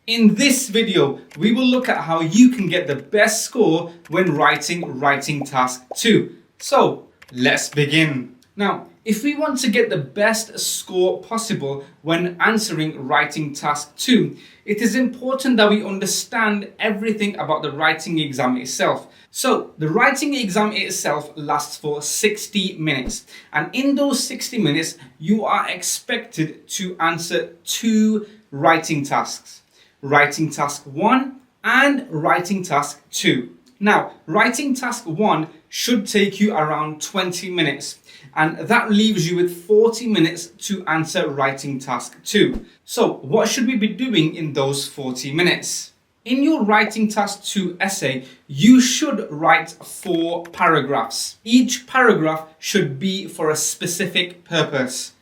In this video, we will look at how you can get the best score when writing Writing Task 2. So, let's begin. Now, if we want to get the best score possible when answering Writing Task 2, it is important that we understand everything about the writing exam itself. So, the writing exam itself lasts for 60 minutes. And in those 60 minutes, you are expected to answer 2 writing tasks. Writing Task 1 and Writing Task 2. Now, Writing Task 1 should take you around 20 minutes, and that leaves you with 40 minutes to answer Writing Task 2. So, what should we be doing in those 40 minutes? In your Writing Task 2 essay, you should write 4 paragraphs. Each paragraph should be for a specific purpose.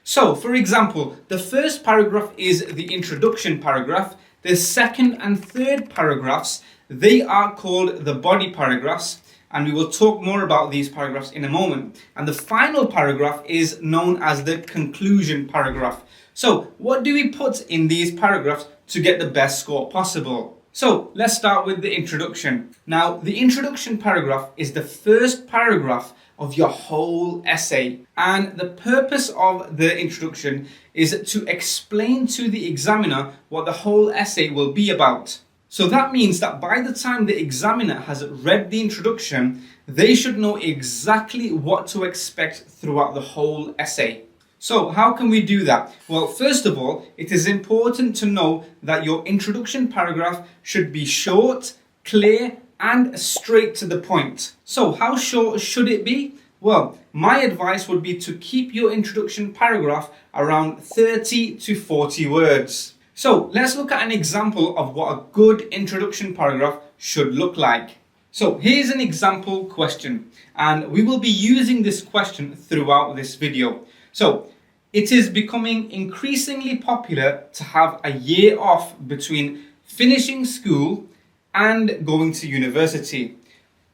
So, for example, the first paragraph is the introduction paragraph. The second and third paragraphs, they are called the body paragraphs, and we will talk more about these paragraphs in a moment. And the final paragraph is known as the conclusion paragraph. So, what do we put in these paragraphs to get the best score possible? So, let's start with the introduction. Now, the introduction paragraph is the first paragraph of your whole essay, and the purpose of the introduction is to explain to the examiner what the whole essay will be about. So that means that by the time the examiner has read the introduction, they should know exactly what to expect throughout the whole essay. So how can we do that? Well, first of all, it is important to know that your introduction paragraph should be short, clear, and straight to the point. So how short should it be? Well, my advice would be to keep your introduction paragraph around 30 to 40 words. So let's look at an example of what a good introduction paragraph should look like. So here's an example question, and we will be using this question throughout this video. So, it is becoming increasingly popular to have a year off between finishing school and going to university.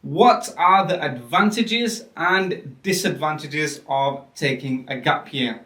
What are the advantages and disadvantages of taking a gap year?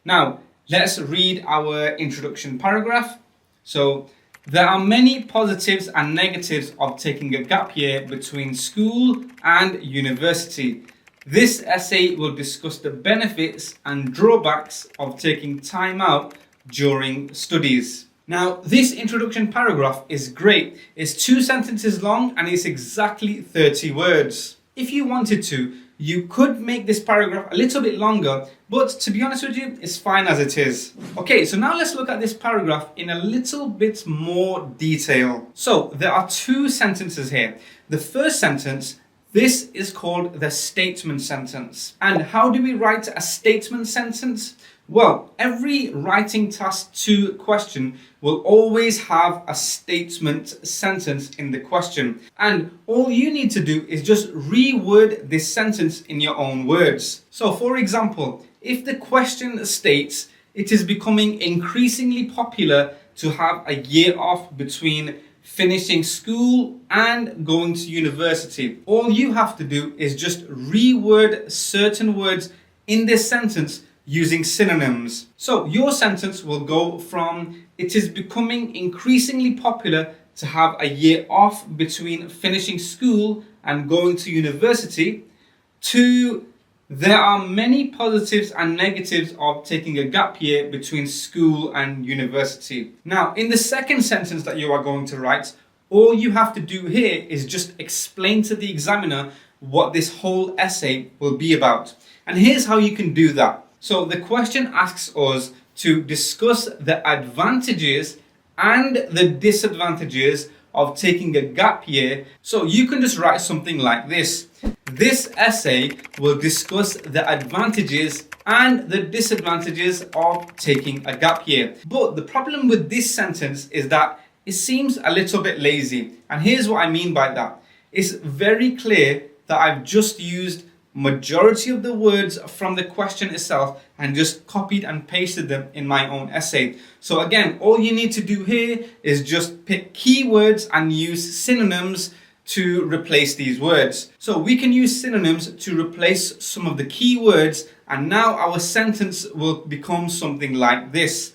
Now, let's read our introduction paragraph. So, there are many positives and negatives of taking a gap year between school and university. This essay will discuss the benefits and drawbacks of taking time out during studies. Now, this introduction paragraph is great. It's 2 sentences long and it's exactly 30 words. If you wanted to, you could make this paragraph a little bit longer, but to be honest with you, it's fine as it is. Okay, so now let's look at this paragraph in a little bit more detail. So, there are 2 sentences here. The first sentence, this is called the statement sentence. And how do we write a statement sentence? Well, every Writing Task 2 question will always have a statement sentence in the question. And all you need to do is just reword this sentence in your own words. So for example, if the question states, it is becoming increasingly popular to have a year off between finishing school and going to university, all you have to do is just reword certain words in this sentence using synonyms. So your sentence will go from, it is becoming increasingly popular to have a year off between finishing school and going to university, to, there are many positives and negatives of taking a gap year between school and university. Now, in the second sentence that you are going to write, all you have to do here is just explain to the examiner what this whole essay will be about. And here's how you can do that. So the question asks us to discuss the advantages and the disadvantages of taking a gap year. So you can just write something like this. This essay will discuss the advantages and the disadvantages of taking a gap year. But the problem with this sentence is that it seems a little bit lazy. And here's what I mean by that. It's very clear that I've just used majority of the words from the question itself and just copied and pasted them in my own essay. So again, all you need to do here is just pick keywords and use synonyms to replace these words. So we can use synonyms to replace some of the key words, and now our sentence will become something like this.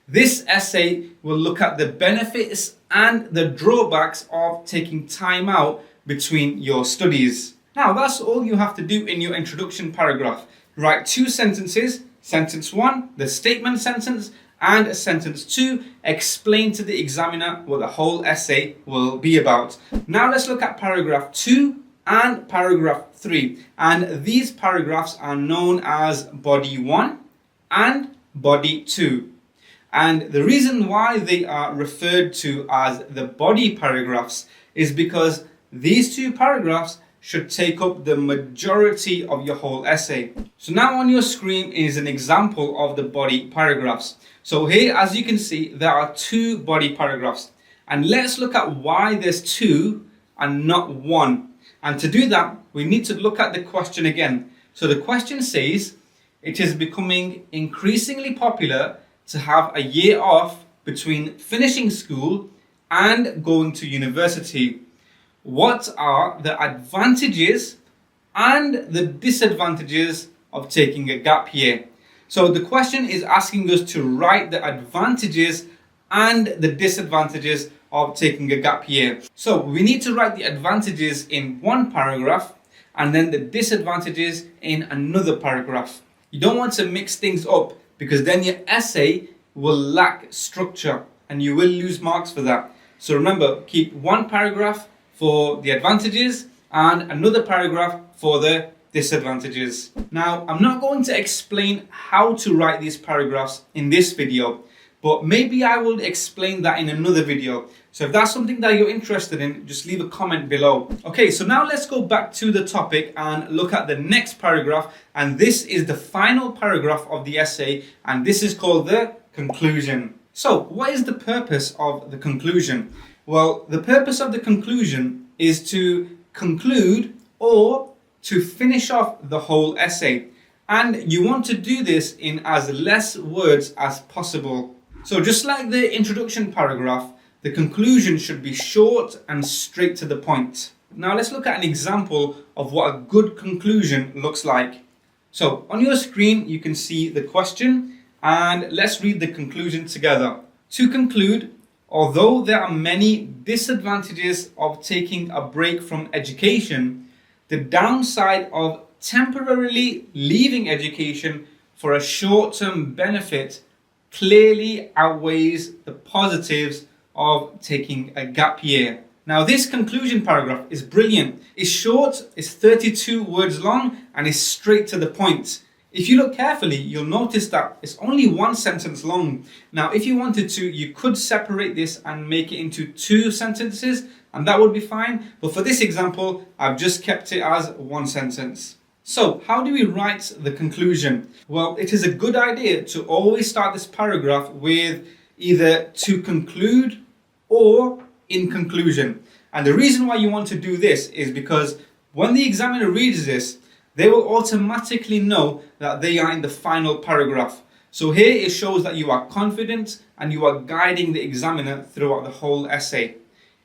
This essay will look at the benefits and the drawbacks of taking time out between your studies. Now, that's all you have to do in your introduction paragraph. Write 2 sentences. Sentence 1, the statement sentence, and sentence 2, explain to the examiner what the whole essay will be about. Now let's look at paragraph 2 and paragraph 3. And these paragraphs are known as body 1 and body 2. And the reason why they are referred to as the body paragraphs is because these 2 paragraphs should take up the majority of your whole essay. So now on your screen is an example of the body paragraphs. So here, as you can see, there are 2 body paragraphs. And let's look at why there's 2 and not 1. And to do that, we need to look at the question again. So the question says, it is becoming increasingly popular to have a year off between finishing school and going to university. What are the advantages and the disadvantages of taking a gap year? So the question is asking us to write the advantages and the disadvantages of taking a gap year. So we need to write the advantages in one paragraph and then the disadvantages in another paragraph. You don't want to mix things up because then your essay will lack structure and you will lose marks for that. So remember, keep one paragraph for the advantages and another paragraph for the disadvantages. Now, I'm not going to explain how to write these paragraphs in this video, but maybe I will explain that in another video. So if that's something that you're interested in, just leave a comment below. Okay, so now let's go back to the topic and look at the next paragraph. And this is the final paragraph of the essay, and this is called the conclusion. So what is the purpose of the conclusion? Well, the purpose of the conclusion is to conclude or to finish off the whole essay. And you want to do this in as less words as possible. So just like the introduction paragraph, the conclusion should be short and straight to the point. Now let's look at an example of what a good conclusion looks like. So on your screen, you can see the question, and let's read the conclusion together. To conclude, although there are many disadvantages of taking a break from education, the downside of temporarily leaving education for a short-term benefit clearly outweighs the positives of taking a gap year. Now this conclusion paragraph is brilliant. It's short, it's 32 words long, and it's straight to the point. If you look carefully, you'll notice that it's only 1 sentence long. Now, if you wanted to, you could separate this and make it into 2 sentences, and that would be fine. But for this example, I've just kept it as 1 sentence. So, how do we write the conclusion? Well, it is a good idea to always start this paragraph with either to conclude or in conclusion. And the reason why you want to do this is because when the examiner reads this, they will automatically know that they are in the final paragraph. So here it shows that you are confident and you are guiding the examiner throughout the whole essay.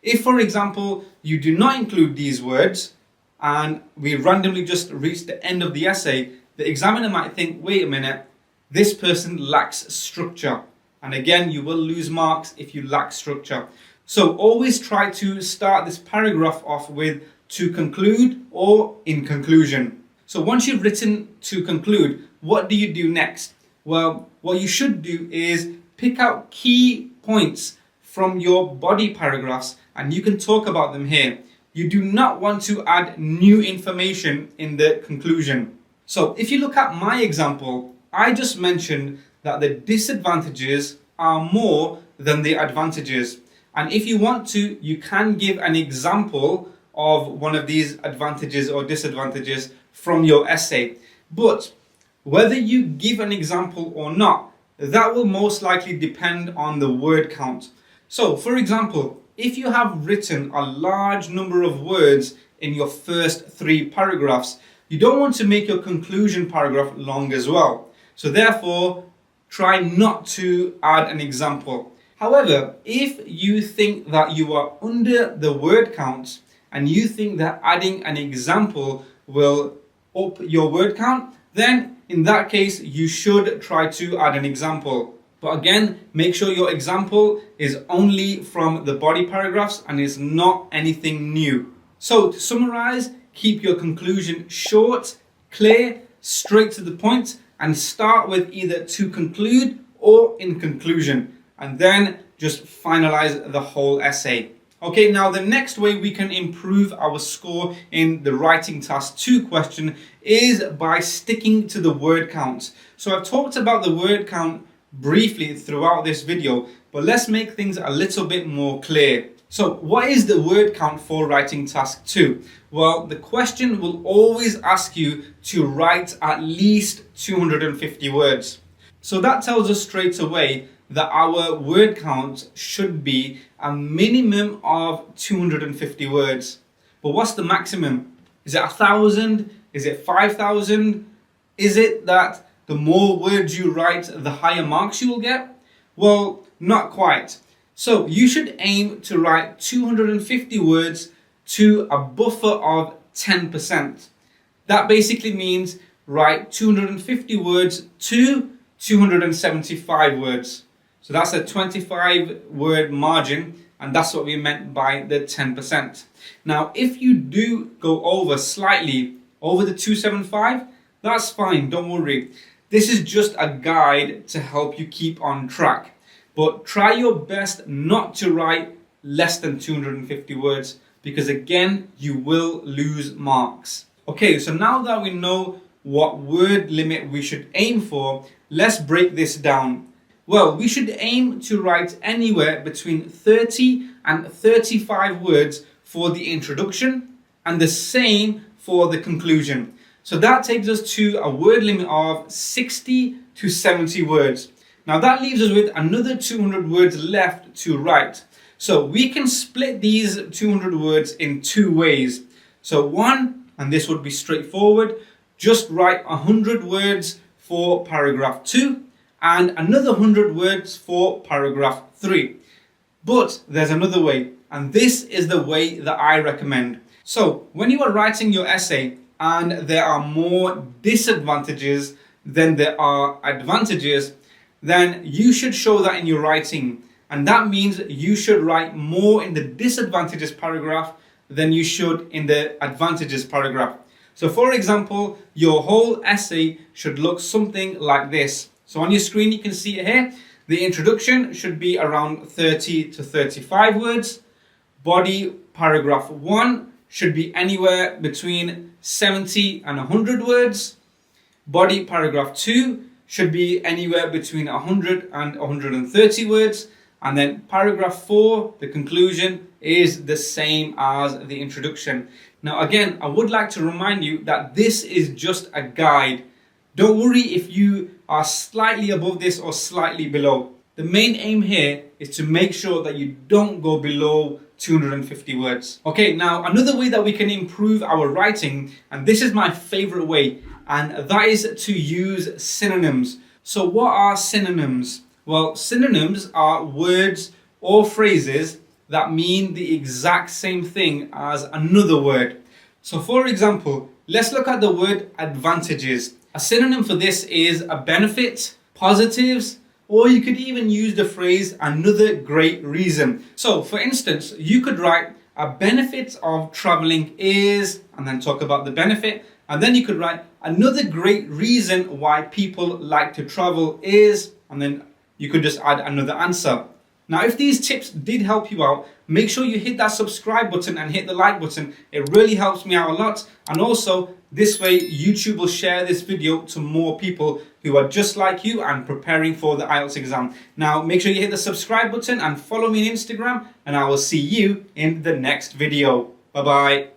If, for example, you do not include these words and we randomly just reach the end of the essay, the examiner might think, wait a minute, this person lacks structure. And again, you will lose marks if you lack structure. So always try to start this paragraph off with to conclude or in conclusion. So once you've written to conclude, what do you do next? Well, what you should do is pick out key points from your body paragraphs and you can talk about them here. You do not want to add new information in the conclusion. So if you look at my example, I just mentioned that the disadvantages are more than the advantages. And if you want to, you can give an example of one of these advantages or disadvantages from your essay. But whether you give an example or not, that will most likely depend on the word count. So for example, if you have written a large number of words in your first 3 paragraphs, you don't want to make your conclusion paragraph long as well. So therefore, try not to add an example. However, if you think that you are under the word count and you think that adding an example will up your word count, then in that case you should try to add an example. But again, make sure your example is only from the body paragraphs and is not anything new. So to summarize, keep your conclusion short, clear, straight to the point, and start with either to conclude or in conclusion, and then just finalize the whole essay. Okay, now the next way we can improve our score in the writing task 2 question is by sticking to the word count. So I've talked about the word count briefly throughout this video, but let's make things a little bit more clear. So what is the word count for writing task 2? Well, the question will always ask you to write at least 250 words. So that tells us straight away that our word count should be a minimum of 250 words. But what's the maximum? Is it 1,000? Is it 5,000? Is it that the more words you write, the higher marks you will get? Well, not quite. So you should aim to write 250 words to a buffer of 10%. That basically means write 250 words to 275 words. So that's a 25 word margin, and that's what we meant by the 10%. Now, if you do go over slightly over the 275, that's fine, don't worry. This is just a guide to help you keep on track. But try your best not to write less than 250 words, because again, you will lose marks. Okay, so now that we know what word limit we should aim for, let's break this down. Well, we should aim to write anywhere between 30 and 35 words for the introduction and the same for the conclusion. So that takes us to a word limit of 60 to 70 words. Now that leaves us with another 200 words left to write. So we can split these 200 words in 2 ways. So one, and this would be straightforward, just write 100 words for paragraph 2 and another 100 words for paragraph 3. But there's another way, and this is the way that I recommend. So when you are writing your essay and there are more disadvantages than there are advantages, then you should show that in your writing. And that means you should write more in the disadvantages paragraph than you should in the advantages paragraph. So for example, your whole essay should look something like this. So on your screen you can see it here. The introduction should be around 30 to 35 words. Body paragraph 1 should be anywhere between 70 and 100 words. Body paragraph 2 should be anywhere between 100 and 130 words. And then paragraph 4, the conclusion, is the same as the introduction. Now again, I would like to remind you that this is just a guide. Don't worry if you are slightly above this or slightly below. The main aim here is to make sure that you don't go below 250 words. Okay, now another way that we can improve our writing, and this is my favorite way, and that is to use synonyms. So what are synonyms? Well, synonyms are words or phrases that mean the exact same thing as another word. So for example, let's look at the word advantages. A synonym for this is a benefit, positives, or you could even use the phrase another great reason. So for instance, you could write a benefit of traveling is, and then talk about the benefit, and then you could write another great reason why people like to travel is, and then you could just add another answer. Now, if these tips did help you out, make sure you hit that subscribe button and hit the like button. It really helps me out a lot. And also, this way, YouTube will share this video to more people who are just like you and preparing for the IELTS exam. Now, make sure you hit the subscribe button and follow me on Instagram, and I will see you in the next video. Bye-bye.